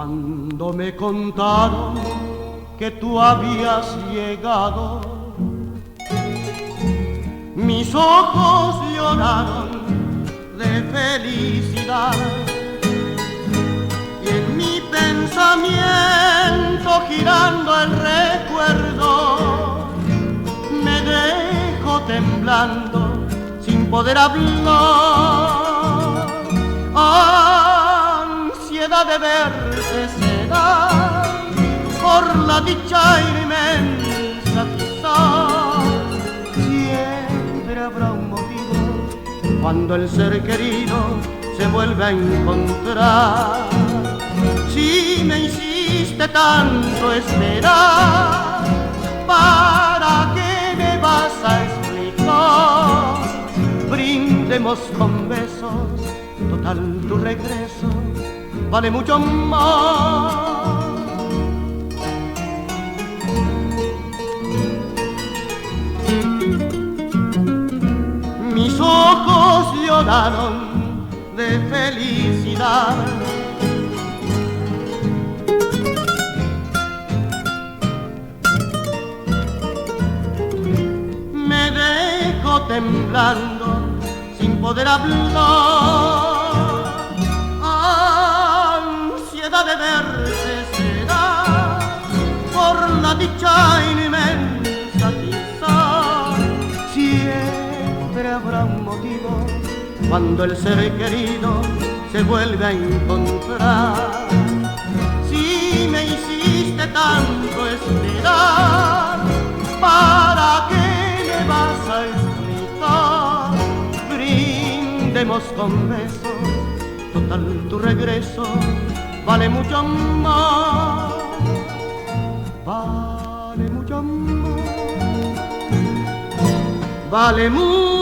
Cuando me contaron que tú habías llegado, mis ojos lloraron de felicidad y en mi pensamiento girando el recuerdo me dejo temblando sin poder hablar. Ansiedad de verte será por la dicha inmensa quizás. Siempre habrá un motivo cuando el ser querido se vuelve a encontrar. Si me hiciste tanto esperar, ¿para qué me vas a explicar? Brindemos con besos, total tu regreso vale mucho más. Mis ojos lloraron de felicidad. Me dejo temblando sin poder hablar. Ansiedad de verte será por la dicha inmensa quizás. Siempre habrá un motivo cuando el ser querido se vuelve a encontrar. Si me hiciste tanto esperar, ¿para qué me vas a explicar? Brindemos con besos, total tu regreso vale mucho más. Vale mucho más. Vale mucho